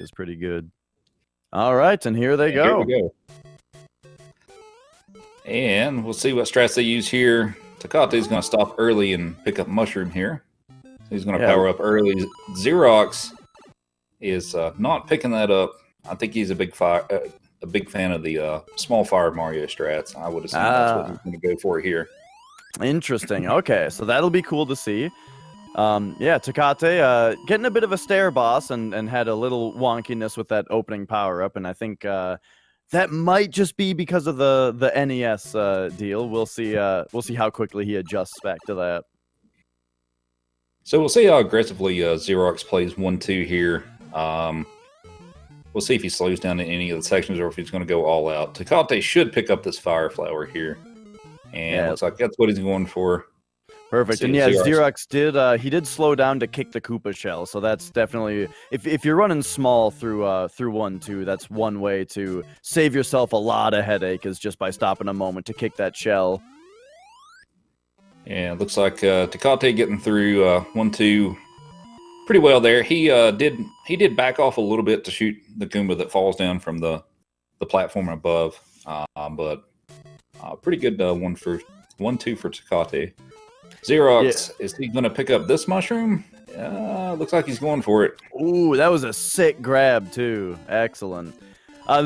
is pretty good. All right, and here they go. Here we go. And we'll see what strats they use here. Tecate is going to stop early and pick up Mushroom here. So he's going to power up early. Xerox is not picking that up. I think he's a big fan of the small fire Mario strats. I would assume that's what he's going to go for here. Interesting. Okay, so that'll be cool to see. Yeah, Tecate getting a bit of a stare boss and had a little wonkiness with that opening power-up, and I think that might just be because of the NES deal. We'll see how quickly he adjusts back to that. So we'll see how aggressively Xerox plays 1-2 here. We'll see if he slows down in any of the sections or if he's going to go all out. Tecate should pick up this Fire Flower here. And looks like that's what he's going for. Perfect. And yeah, Xerox did slow down to kick the Koopa shell, so that's definitely, if you're running small through 1-2, that's one way to save yourself a lot of headache, is just by stopping a moment to kick that shell. Yeah, it looks like Tecate getting through 1-2 pretty well there. He did back off a little bit to shoot the Goomba that falls down from the platform above, but pretty good 1-2 for Tecate. Xerox, is he going to pick up this mushroom? Looks like he's going for it. Ooh, that was a sick grab, too. Excellent.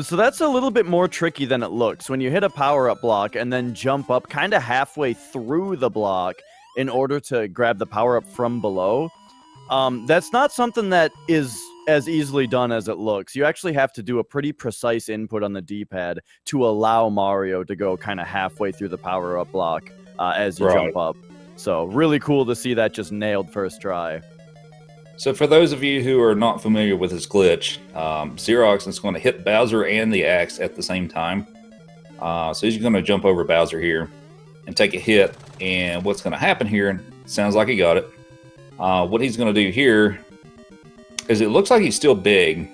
So that's a little bit more tricky than it looks. When you hit a power-up block and then jump up kind of halfway through the block in order to grab the power-up from below, that's not something that is as easily done as it looks. You actually have to do a pretty precise input on the D-pad to allow Mario to go kind of halfway through the power-up block as you jump up. So really cool to see that just nailed first try. So for those of you who are not familiar with this glitch, Xerox is going to hit Bowser and the axe at the same time. So he's going to jump over Bowser here and take a hit. And what's going to happen here, sounds like he got it. What he's going to do here is it looks like he's still big,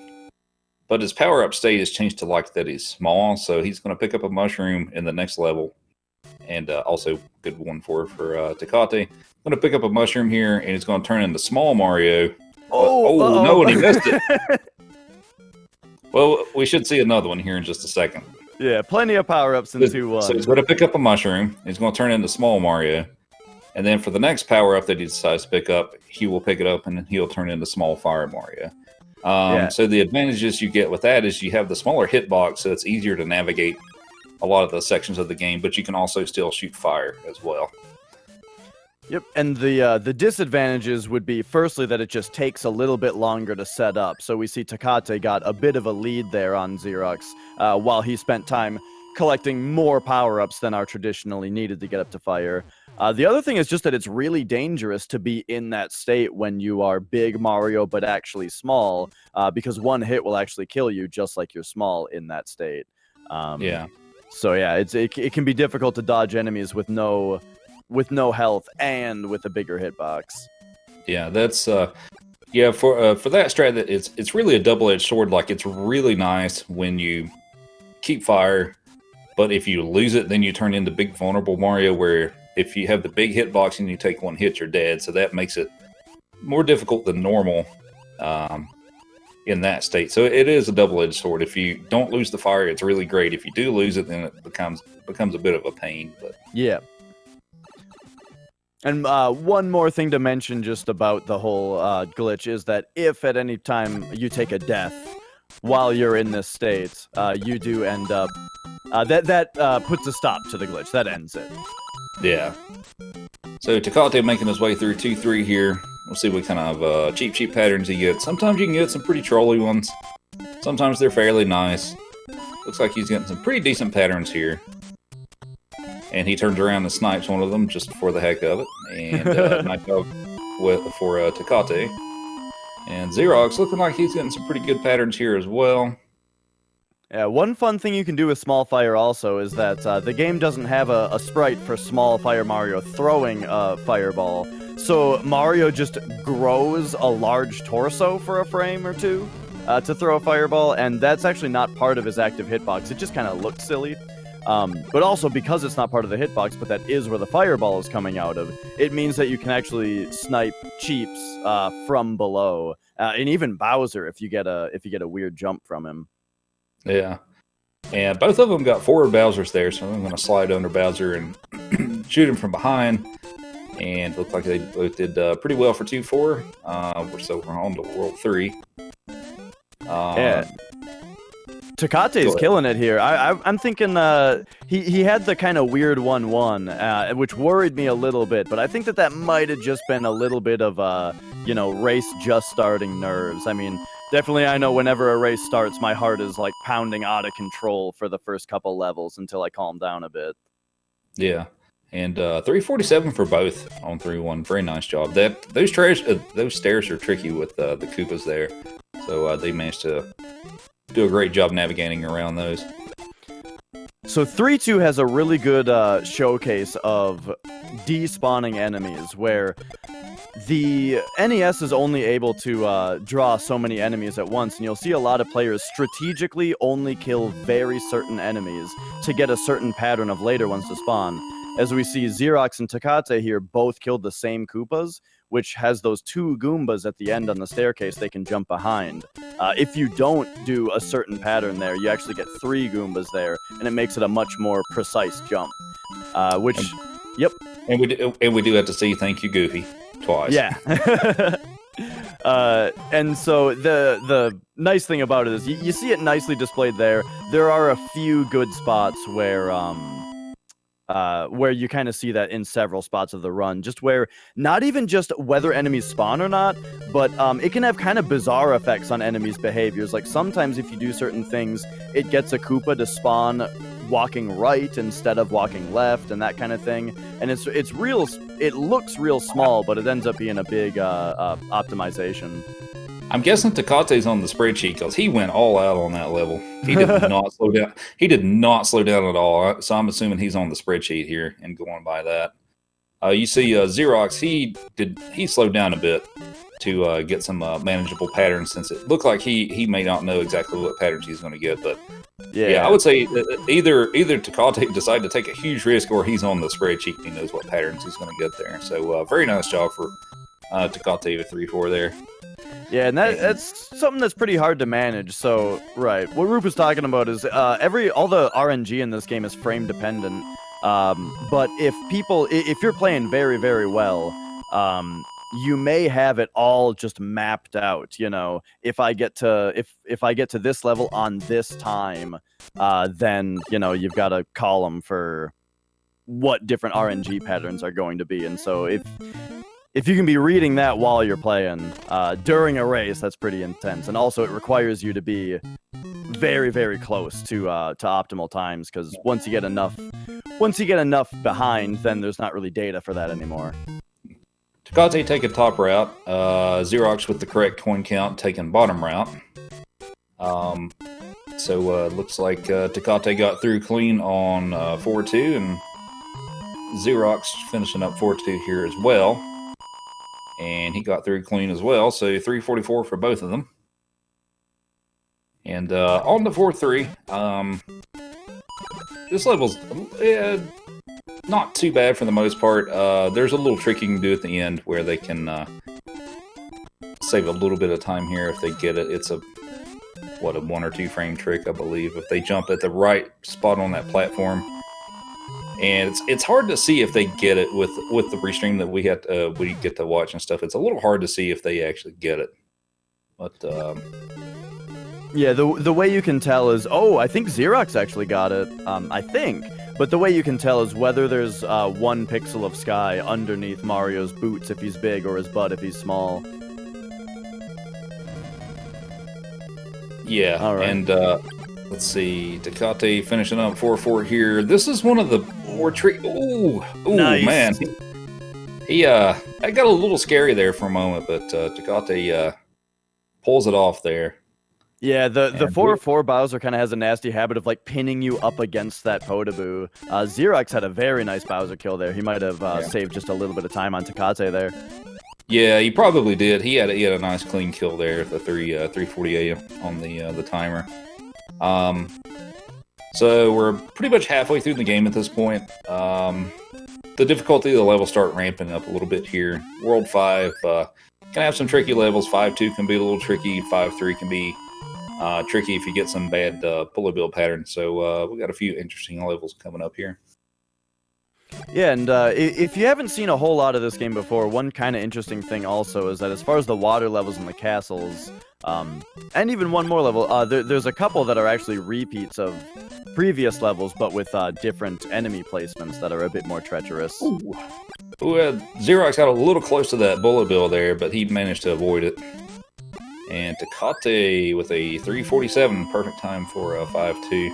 but his power-up state has changed to like that he's small. So he's going to pick up a mushroom in the next level. And also good one for Tecate. Going to pick up a mushroom here, and it's going to turn into small Mario. No, and he missed it. Well, we should see another one here in just a second. Yeah, plenty of power-ups in 2-1. So he's going to pick up a mushroom. He's going to turn into small Mario. And then for the next power-up that he decides to pick up, he will pick it up, and then he'll turn into small Fire Mario. So the advantages you get with that is you have the smaller hitbox, so it's easier to navigate a lot of the sections of the game, but you can also still shoot fire as well. Yep, and the disadvantages would be, firstly, that it just takes a little bit longer to set up. So we see Tecate got a bit of a lead there on Xerox, while he spent time collecting more power-ups than are traditionally needed to get up to fire. The other thing is just that it's really dangerous to be in that state when you are big Mario but actually small, because one hit will actually kill you just like you're small in that state. So yeah, it can be difficult to dodge enemies with no health and with a bigger hitbox. Yeah, that's for that strat, that it's really a double-edged sword. Like, it's really nice when you keep fire, but if you lose it, then you turn into big vulnerable Mario, where if you have the big hitbox and you take one hit, you're dead. So that makes it more difficult than normal in that state. So it is a double-edged sword. If you don't lose the fire, it's really great. If you do lose it, then it becomes a bit of a pain. But yeah. And one more thing to mention just about the whole glitch is that if at any time you take a death while you're in this state, you do end up... that puts a stop to the glitch. That ends it. Yeah. So Tecate making his way through 2-3 here. We'll see what kind of cheap patterns he gets. Sometimes you can get some pretty trolly ones. Sometimes they're fairly nice. Looks like he's getting some pretty decent patterns here. And he turns around and snipes one of them just for the heck of it. And nice job for Tecate. And Xerox looking like he's getting some pretty good patterns here as well. Yeah, one fun thing you can do with Small Fire also is that the game doesn't have a sprite for Small Fire Mario throwing a fireball. So Mario just grows a large torso for a frame or two to throw a fireball, and that's actually not part of his active hitbox. It just kind of looks silly. But also, because it's not part of the hitbox, but that is where the fireball is coming out of, it means that you can actually snipe cheeps from below, and even Bowser if you get a weird jump from him. Yeah. And both of them got forward Bowsers there, so I'm going to slide under Bowser and shoot him from behind. And looked like they both did pretty well for 2-4. So we're on to World 3. Yeah. Tecate's killing it here. I'm thinking he had the kind of weird 1-1, which worried me a little bit, but I think that might have just been a little bit of race just starting nerves. I mean, definitely I know whenever a race starts, my heart is like pounding out of control for the first couple levels until I calm down a bit. Yeah. And 347 for both on 3-1. Very nice job. Those stairs are tricky with the Koopas there. So they managed to do a great job navigating around those. So 3-2 has a really good showcase of despawning enemies, where the NES is only able to draw so many enemies at once, and you'll see a lot of players strategically only kill very certain enemies to get a certain pattern of later ones to spawn. As we see, Xerox and Tecate here both killed the same Koopas, which has those 2 Goombas at the end on the staircase they can jump behind. If you don't do a certain pattern there, you actually get 3 Goombas there, and it makes it a much more precise jump. Yep. And we do have to say thank you, Goofy, twice. Yeah. And so the nice thing about it is you see it nicely displayed there. There are a few good spots where you kind of see that in several spots of the run, just where not even just whether enemies spawn or not, but it can have kind of bizarre effects on enemies' behaviors. Like sometimes if you do certain things, it gets a Koopa to spawn walking right instead of walking left and that kind of thing. And it's real. It looks real small, but it ends up being a big optimization. I'm guessing Tecate's on the spreadsheet because he went all out on that level. He did not slow down. He did not slow down at all. So I'm assuming he's on the spreadsheet here and going by that. You see Xerox, he slowed down a bit to get some manageable patterns, since it looked like he may not know exactly what patterns he's going to get. But yeah, I would say either Tecate decided to take a huge risk, or he's on the spreadsheet and he knows what patterns he's going to get there. So very nice job for Tecate with 3-4 there. Yeah, and that's something that's pretty hard to manage. So, right, what Roop is talking about is all the RNG in this game is frame dependent. But if you're playing very, very well, you may have it all just mapped out. You know, if I get to this level on this time, then you've got a column for what different RNG patterns are going to be, and so if you can be reading that while you're playing during a race, that's pretty intense. And also, it requires you to be very, very close to optimal times, because once you get enough behind, then there's not really data for that anymore. Tecate taking top route. Xerox with the correct coin count taking bottom route. So looks like Tecate got through clean on 4-2, and Xerox finishing up 4-2 here as well. And he got through clean as well, so 344 for both of them. And on to 4-3. This level's not too bad for the most part. There's a little trick you can do at the end where they can save a little bit of time here if they get it. It's a 1 or 2 frame trick, I believe, if they jump at the right spot on that platform. And it's hard to see if they get it with the restream that we get to watch and stuff. It's a little hard to see if they actually get it. But yeah, the way you can tell is, I think Xerox actually got it. I think, but the way you can tell is whether there's 1 pixel of sky underneath Mario's boots if he's big, or his butt if he's small. Yeah, all right. And let's see, Tecate finishing up 4-4 here. This is one of the more Ooh, nice. Man. He that got a little scary there for a moment, but Tecate pulls it off there. Yeah, the 4-4 Bowser kind of has a nasty habit of like pinning you up against that Podoboo. Xerox had a very nice Bowser kill there. He might have saved just a little bit of time on Tecate there. Yeah, he probably did. He had a nice clean kill there, the 348 on the timer. So we're pretty much halfway through the game at this point. The difficulty of the level start ramping up a little bit here. World 5, can have some tricky levels. 5-2 can be a little tricky. 5-3 can be tricky if you get some bad pulley build patterns. So we got a few interesting levels coming up here. Yeah, and if you haven't seen a whole lot of this game before, one kind of interesting thing also is that as far as the water levels in the castles, and even one more level, there's a couple that are actually repeats of previous levels, but with different enemy placements that are a bit more treacherous. Ooh. Xerox got a little close to that bullet bill there, but he managed to avoid it. And Tecate with a 347, perfect time for a 5-2.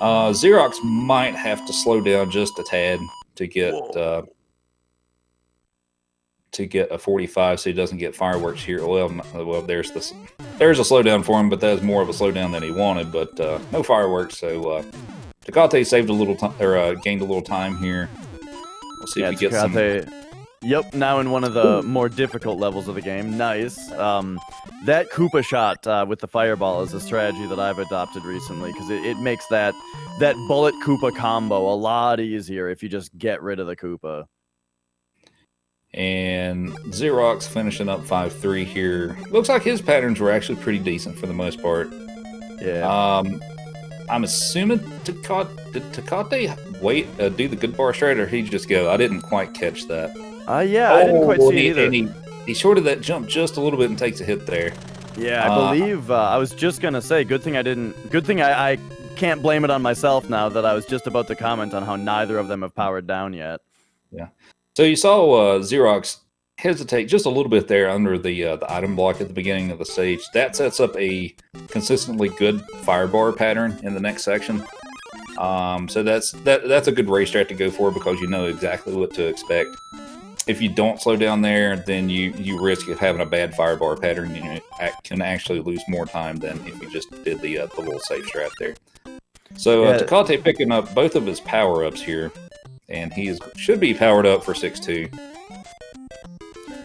Xerox might have to slow down just a tad to get a 45, so he doesn't get fireworks here. Well, there's a slowdown for him, but that's more of a slowdown than he wanted. But no fireworks, so Tecate saved a little time or gained a little time here. We'll see if he gets some. Yep, now in one of the more difficult levels of the game. Nice. That Koopa shot with the fireball is a strategy that I've adopted recently because it makes that bullet Koopa combo a lot easier if you just get rid of the Koopa. And Xerox finishing up 5-3 here. Looks like his patterns were actually pretty decent for the most part. Yeah. I'm assuming did Tecate wait do the good bar strat, or did he just go? I didn't quite catch that. Yeah, I didn't quite see it either. And he shorted that jump just a little bit and takes a hit there. Yeah, I believe I was just gonna say. Good thing I can't blame it on myself now that I was just about to comment on how neither of them have powered down yet. Yeah. So you saw Xerox hesitate just a little bit there under the item block at the beginning of the stage. That sets up a consistently good firebar pattern in the next section. So that's a good race strat to go for because you know exactly what to expect. If you don't slow down there, then you risk of having a bad firebar pattern. You can actually lose more time than if you just did the little safe strat there. So Tecate picking up both of his power-ups here, and he should be powered up for 6-2.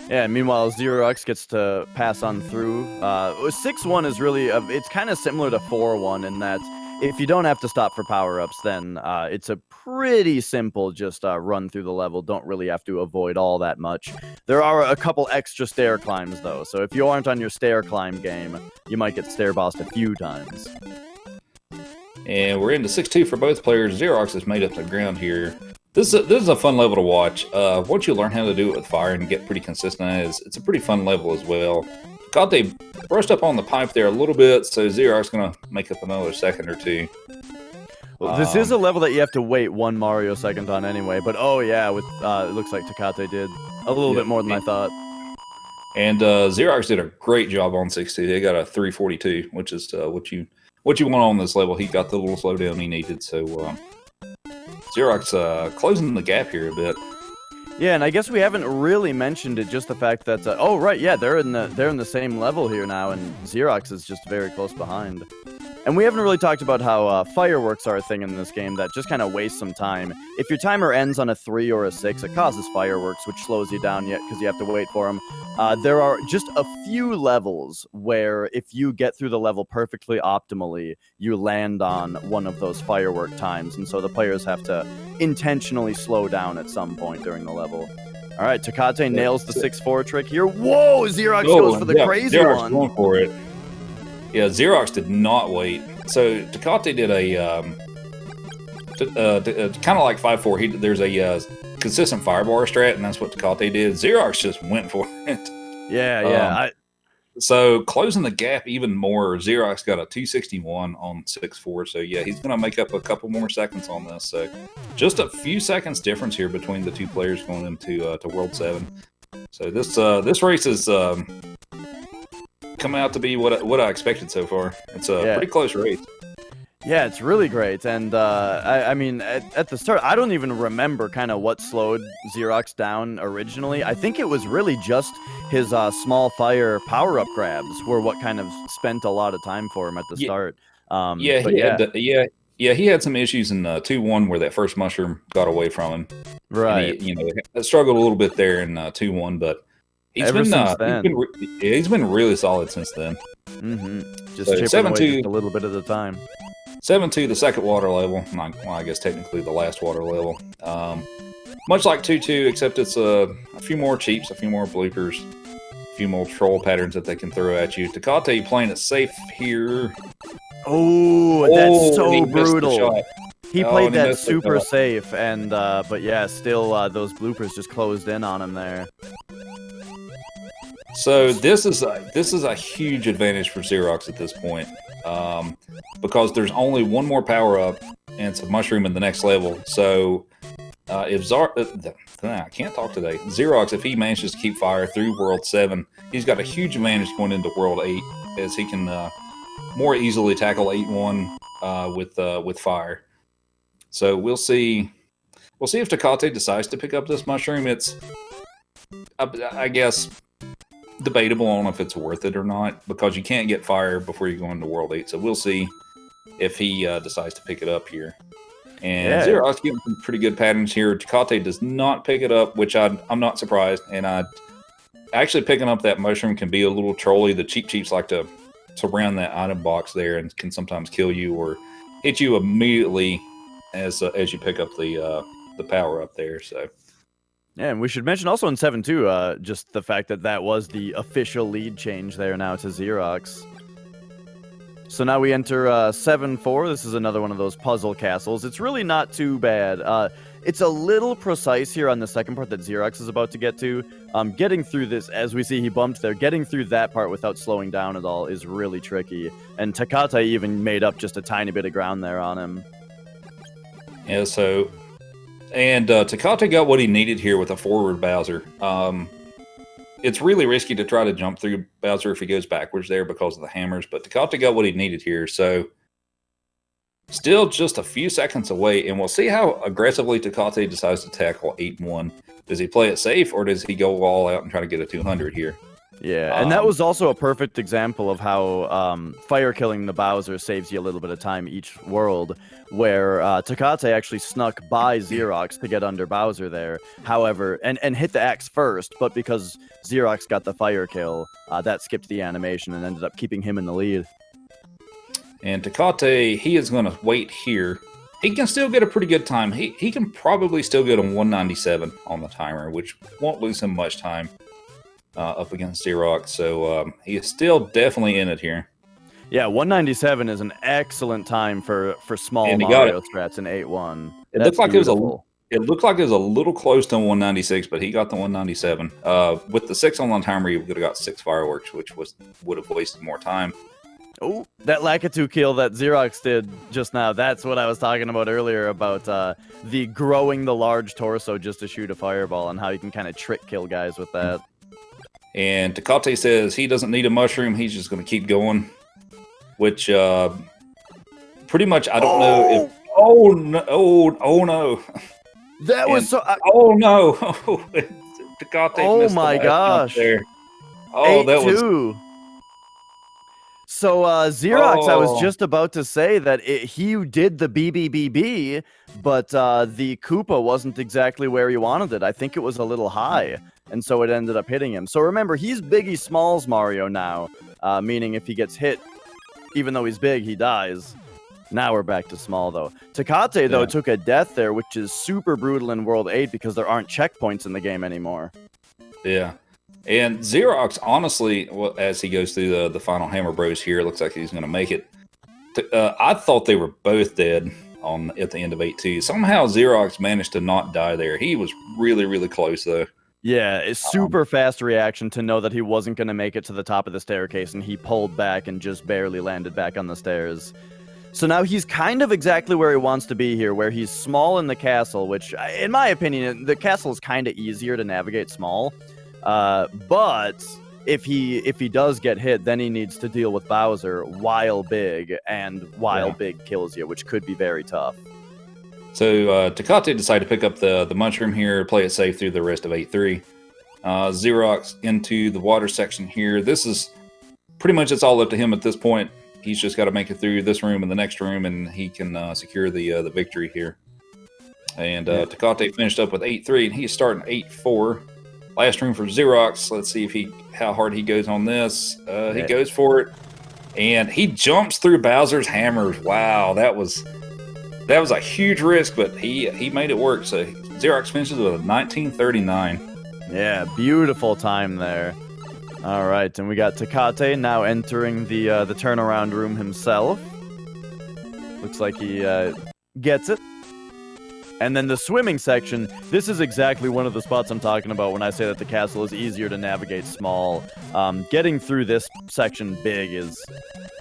Yeah, meanwhile, Xerox gets to pass on through. 6-1 is really, it's kind of similar to 4-1 in that if you don't have to stop for power-ups, then it's a pretty simple just run through the level. Don't really have to avoid all that much. There are a couple extra stair climbs, though, so if you aren't on your stair climb game, you might get stair bossed a few times. And we're into 6-2 for both players. Xerox has made up the ground here. This is a fun level to watch. Once you learn how to do it with fire and get pretty consistent at it, it's a pretty fun level as well. Tecate brushed up on the pipe there a little bit, so Xerox going to make up another second or two. Well, this is a level that you have to wait 1 Mario second on anyway, but oh yeah, with it looks like Tecate did a little bit more than I thought. And Xerox did a great job on 6-2. They got a 342, which is what you want on this level. He got the little slowdown he needed, so Xerox closing the gap here a bit. Yeah, and I guess we haven't really mentioned it, just the fact that oh right, yeah, they're in the same level here now, and Xerox is just very close behind. And we haven't really talked about how fireworks are a thing in this game that just kind of waste some time. If your timer ends on a 3 or a 6, it causes fireworks, which slows you down yet because you have to wait for them. There are just a few levels where if you get through the level perfectly optimally, you land on one of those firework times, and so the players have to intentionally slow down at some point during the level. All right, Tecate nails the 6-4 trick here. Whoa, Xerox goes for the crazy Xerox one. Going for it. Yeah, Xerox did not wait. So Tecate did a kind of like 5-4. There's a consistent firebar strat, and that's what Tecate did. Xerox just went for it. Yeah. So closing the gap even more. Xerox got a 261 on 6-4. So yeah, he's going to make up a couple more seconds on this. So just a few seconds difference here between the two players going into to World 7. So this race is come out to be what I expected so far. It's a pretty close race. Yeah, it's really great, and I mean, at the start, I don't even remember kind of what slowed Xerox down originally. I think it was really just his small fire power-up grabs were what kind of spent a lot of time for him at the start. He had some issues in 2-1 where that first mushroom got away from him. Right. And he struggled a little bit there in 2-1, but he's been really solid since then. Mm-hmm. Just chipping away just a little bit at a time. 7-2, the second water level. Well, I guess technically the last water level. Much like 2-2, except it's a few more cheeps, a few more bloopers, a few more troll patterns that they can throw at you. Tecate playing it safe here. Oh, that's and he so missed the brutal. shot. He Oh, played and he that missed the super shot. safe, and but yeah, still those bloopers just closed in on him there. So this is a huge advantage for Xerox at this point, because there's only one more power up, and it's a mushroom in the next level. So if I can't talk today. Xerox, if he manages to keep fire through World 7, he's got a huge advantage going into World 8, as he can more easily tackle 8-1 with fire. So we'll see. We'll see if Tecate decides to pick up this mushroom. It's, I guess, debatable on if it's worth it or not, because you can't get fire before you go into World 8. So we'll see if he decides to pick it up here. And Xerox getting some pretty good patterns here. Tecate does not pick it up, which I'm not surprised. And actually picking up that mushroom can be a little trolly. The cheats like to surround that item box there and can sometimes kill you or hit you immediately as you pick up the power up there. So. Yeah, and we should mention also in 7-2, just the fact that was the official lead change there now to Xerox. So now we enter 7-4. This is another one of those puzzle castles. It's really not too bad. It's a little precise here on the second part that Xerox is about to get to. Getting through this, as we see he bumped there, getting through that part without slowing down at all is really tricky. And Tecate even made up just a tiny bit of ground there on him. Yeah, so... And Tecate got what he needed here with a forward Bowser. It's really risky to try to jump through Bowser if he goes backwards there because of the hammers, but Tecate got what he needed here, so still just a few seconds away, and we'll see how aggressively Tecate decides to tackle 8-1. Does he play it safe, or does he go all out and try to get a 200 here? Yeah, and that was also a perfect example of how fire killing the Bowser saves you a little bit of time each world, where Tecate actually snuck by Xerox to get under Bowser there. However, and hit the axe first, but because Xerox got the fire kill, that skipped the animation and ended up keeping him in the lead. And Tecate, he is going to wait here. He can still get a pretty good time. He can probably still get a 197 on the timer, which won't lose him much time up against Xerox. So he is still definitely in it here. Yeah, 197 is an excellent time for small And he Mario strats in 8-1. It looked like it was a little close to 196, but he got the 197. With the 6 on the timer, he would have got 6 fireworks, which would have wasted more time. Oh, that Lakitu kill that Xerox did just now, that's what I was talking about earlier, about the growing the large torso just to shoot a fireball and how you can kind of trick kill guys with that. And Tecate says he doesn't need a mushroom, he's just going to keep going. Which, pretty much, I don't know if... Oh, no. Oh, no. That was so... oh, no. Tecate oh, missed my the gosh. there. Oh, that was... So, Xerox, I was just about to say that he did the BBBB, but the Koopa wasn't exactly where he wanted it. I think it was a little high, and so it ended up hitting him. So remember, he's Biggie Smalls Mario now, meaning if he gets hit, even though he's big, he dies. Now we're back to small, though. Tecate, though, took a death there, which is super brutal in World 8 because there aren't checkpoints in the game anymore. Yeah. And Xerox, honestly, as he goes through the final Hammer Bros here, it looks like he's going to make it. I thought they were both dead at the end of 8-2. Somehow Xerox managed to not die there. He was really, really close, though. Yeah, it's super fast reaction to know that he wasn't going to make it to the top of the staircase, and he pulled back and just barely landed back on the stairs. So now he's kind of exactly where he wants to be here, where he's small in the castle, which, in my opinion, the castle is kind of easier to navigate small. But if he does get hit, then he needs to deal with Bowser while big, and while big kills you, which could be very tough. So Tecate decided to pick up the mushroom here, play it safe through the rest of 8-3. Xerox into the water section here. This is pretty much it's all up to him at this point. He's just got to make it through this room and the next room, and he can secure the victory here. And Tecate finished up with 8-3, and he's starting 8-4. Last room for Xerox. Let's see how hard he goes on this. He goes for it, and he jumps through Bowser's hammers. Wow, that was a huge risk, but he made it work. So Xerox finishes with a 1939. Yeah, beautiful time there. All right, and we got Tecate now entering the turnaround room himself. Looks like he gets it. And then the swimming section, this is exactly one of the spots I'm talking about when I say that the castle is easier to navigate small. Getting through this section big is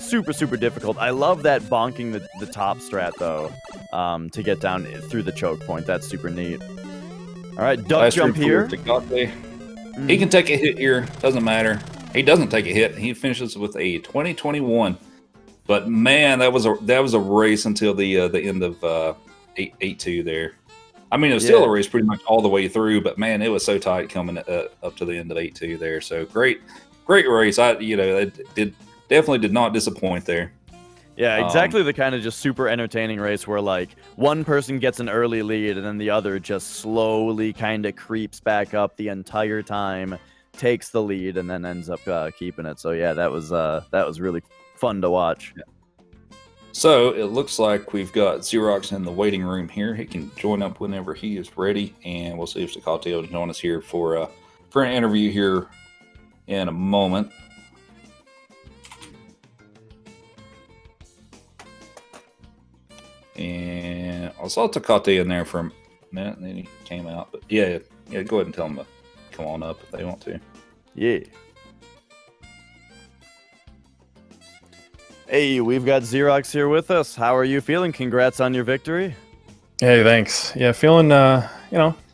super, super difficult. I love that bonking the top strat, though, to get down through the choke point. That's super neat. All right, duck jump here. He can take a hit here. Doesn't matter. He doesn't take a hit. He finishes with a 20-21. But man, that was a race until the end of 8-2 there. I mean, it was still a race pretty much all the way through. But man, it was so tight coming up to the end of 8-2 there. So great race. It definitely did not disappoint there. Yeah, exactly the kind of just super entertaining race where, like, one person gets an early lead and then the other just slowly kind of creeps back up the entire time, takes the lead, and then ends up keeping it. So, yeah, that was really fun to watch. Yeah. So, it looks like we've got Xerox in the waiting room here. He can join up whenever he is ready, and we'll see if Tecate will join us here for an interview here in a moment. And I saw Tecate in there for a minute, and then he came out. But yeah, go ahead and tell them to come on up if they want to. Yeah. Hey, we've got Xerox here with us. How are you feeling? Congrats on your victory. Hey, thanks. Yeah, feeling, it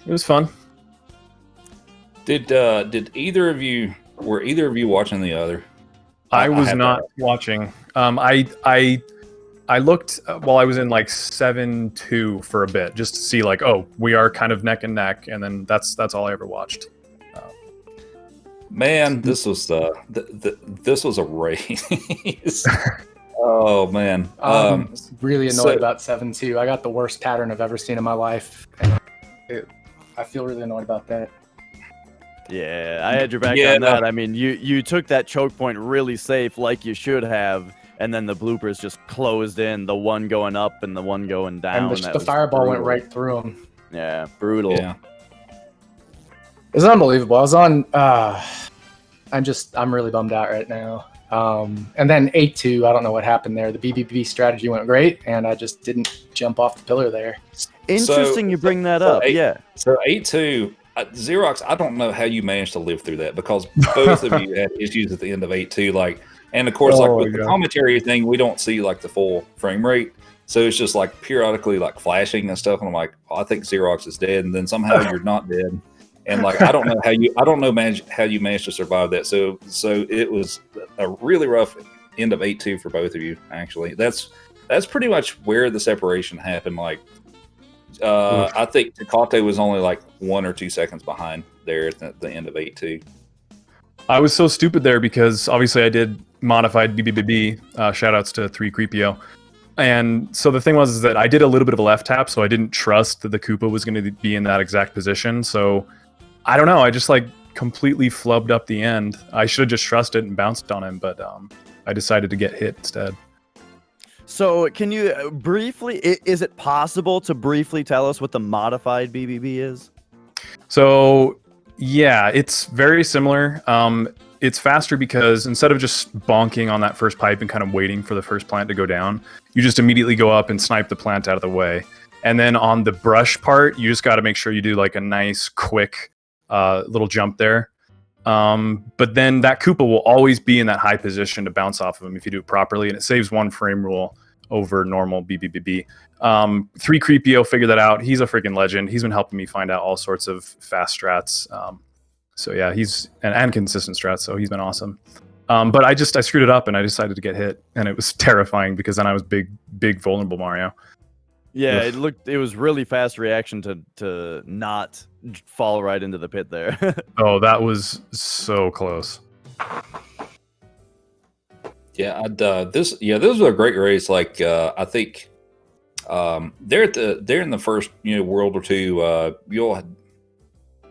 was fun. Did either of you watching the other? I was not watching. I looked while I was in like 7-2 for a bit, just to see like, oh, we are kind of neck and neck, and then that's all I ever watched. Man, this was this was a race. Oh man, I'm really annoyed about 7-2. I got the worst pattern I've ever seen in my life. I feel really annoyed about that. Yeah, I had your back on that. I mean, you took that choke point really safe, like you should have. And then the bloopers just closed in, the one going up and the one going down. And the fireball went right through him. Yeah, brutal. Yeah. It was unbelievable. I was on... I'm really bummed out right now. And then 8-2, I don't know what happened there. The BBB strategy went great, and I just didn't jump off the pillar there. Interesting you bring that up, yeah. So 8-2, Xerox, I don't know how you managed to live through that, because both of you had issues at the end of 8-2, and of course, with the commentary thing, we don't see like the full frame rate, so it's just like periodically like flashing and stuff. And I'm like, I think Xerox is dead, and then somehow you're not dead, and like I don't know how you managed to survive that. So it was a really rough end of 8-2 for both of you. Actually, that's pretty much where the separation happened. Like, I think Tecate was only like 1 or 2 seconds behind there at the end of 8-2. I was so stupid there because obviously I did modified BBBB, shoutouts to 3Creepio. And so the thing was that I did a little bit of a left tap, so I didn't trust that the Koopa was going to be in that exact position. So I don't know, I just like completely flubbed up the end. I should have just trusted and bounced on him, but I decided to get hit instead. So can you briefly, is it possible to briefly tell us what the modified BBB is? So yeah, it's very similar. It's faster because instead of just bonking on that first pipe and kind of waiting for the first plant to go down, you just immediately go up and snipe the plant out of the way. And then on the brush part, you just got to make sure you do like a nice, quick little jump there. But then that Koopa will always be in that high position to bounce off of him if you do it properly, and it saves 1 frame rule over normal BBBB. 3Creepio figured that out. He's a freaking legend. He's been helping me find out all sorts of fast strats. So yeah, he's and consistent strats. So he's been awesome. But I screwed it up and I decided to get hit, and it was terrifying because then I was big vulnerable Mario. Yeah, it was really fast reaction to not fall right into the pit there. Oh, that was so close. Yeah, this was a great race. Like I think they're in the first world or two. You all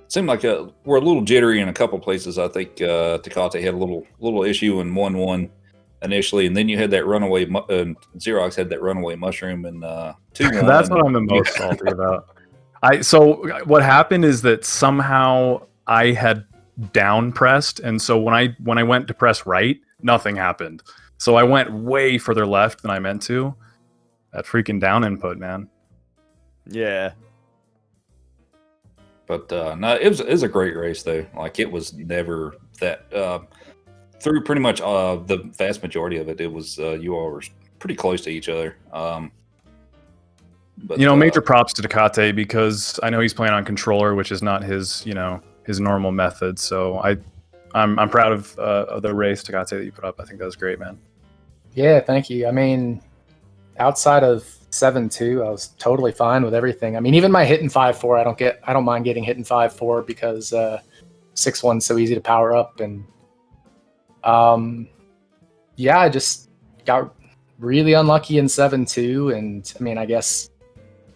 seemed like we're a little jittery in a couple places. I think Tecate had a little issue in 1-1 initially, and then you had that runaway. Xerox had that runaway mushroom in 2-1. That's what I'm the most salty about. So what happened is that somehow I had down pressed, and so when I went to press right, nothing happened. So I went way further left than I meant to. That freaking down input, man. Yeah. But no, it was a great race though. Like it was never that through pretty much the vast majority of it. It was you all were pretty close to each other. But, Major props to Tecate because I know he's playing on controller, which is not his his normal method. So I'm proud of the race Tecate that you put up. I think that was great, man. Yeah, thank you. I mean, outside of 7-2, I was totally fine with everything. I mean, even my hitting 5-4, I don't mind getting hit in 5-4 because 6-1's so easy to power up, and yeah, I just got really unlucky in 7-2, and I mean, I guess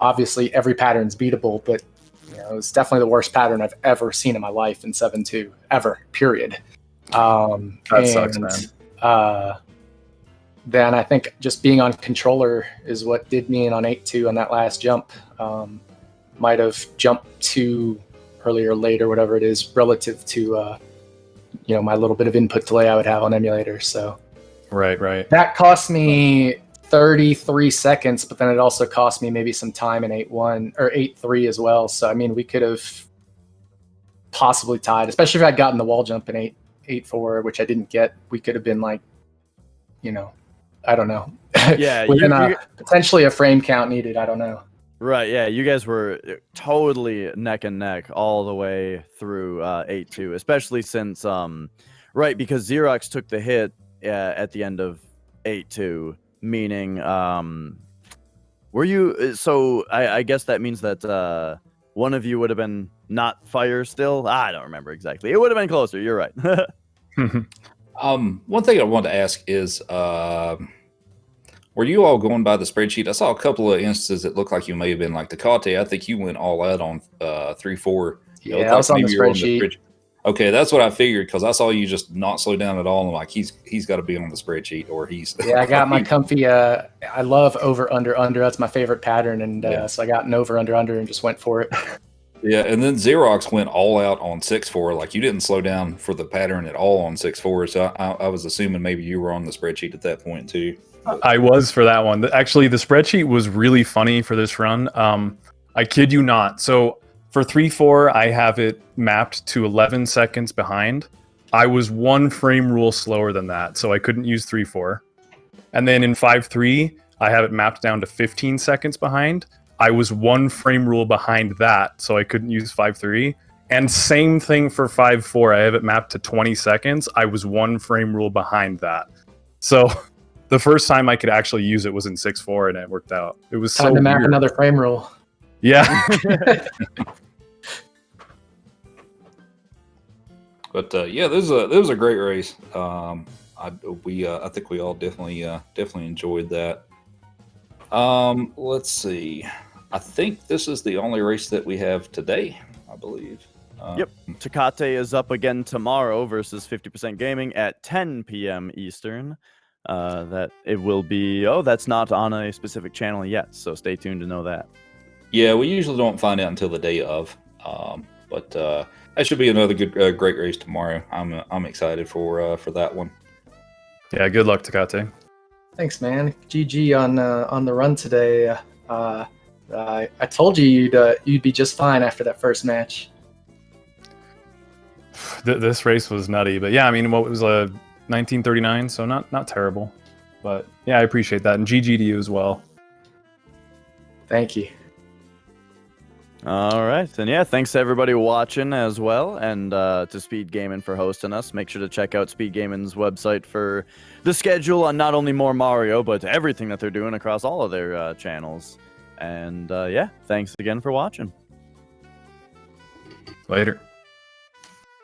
obviously every pattern's beatable, but it was definitely the worst pattern I've ever seen in my life in 7-2 ever. Period. That sucks, man. Then I think just being on controller is what did me in on 8-2 on that last jump. Might have jumped too early or late or whatever it is relative to my little bit of input delay I would have on emulator. So right. that cost me 33 seconds, but then it also cost me maybe some time in 8-1 or 8-3 as well. So I mean, we could have possibly tied, especially if I'd gotten the wall jump in 8-4, which I didn't get. We could have been like, I don't know. Yeah, within potentially a frame count needed. I don't know. Right, yeah, you guys were totally neck and neck all the way through 8-2, especially since because Xerox took the hit at the end of 8-2, meaning were you? So I guess that means that one of you would have been not fire still. I don't remember exactly. It would have been closer. You're right. One thing I wanted to ask is, were you all going by the spreadsheet? I saw a couple of instances that looked like you may have been like Tecate. I think you went all out on 3-4. Yeah, I was on the spreadsheet. Okay, that's what I figured because I saw you just not slow down at all. And like he's got to be on the spreadsheet or he's. Yeah, I got my comfy. I love over under. That's my favorite pattern, and so I got an over and just went for it. Yeah, and then Xerox went all out on 6-4. Like you didn't slow down for the pattern at all on 6-4. So I was assuming maybe you were on the spreadsheet at that point too. I was for that one. Actually, the spreadsheet was really funny for this run. I kid you not. So for 3-4, I have it mapped to 11 seconds behind. I was one frame rule slower than that, so I couldn't use 3-4. And then in 5-3, I have it mapped down to 15 seconds behind. I was one frame rule behind that, so I couldn't use 5-3. And same thing for 5-4. I have it mapped to 20 seconds. I was one frame rule behind that. So the first time I could actually use it was in 6-4, and it worked out. It was time so to map weird. another frame rule. Yeah. But yeah, this was a great race. I think we all definitely enjoyed that. Let's see. I think this is the only race that we have today, I believe. Yep. Tecate is up again tomorrow versus 50% Gaming at 10 p.m. Eastern. That it will be. Oh, that's not on a specific channel yet, so stay tuned to know that. Yeah, we usually don't find out until the day of. But that should be another great race tomorrow. I'm excited for that one. Yeah, good luck, Tecate. Thanks, man. GG on the run today. I told you you'd be just fine after that first match. This race was nutty, but yeah, I mean, what was 1939, so not terrible. But yeah, I appreciate that, and GG to you as well. Thank you. All right, and yeah, thanks to everybody watching as well, and to SpeedGaming for hosting us. Make sure to check out SpeedGaming's website for the schedule on not only more Mario, but everything that they're doing across all of their channels. And yeah, thanks again for watching. Later.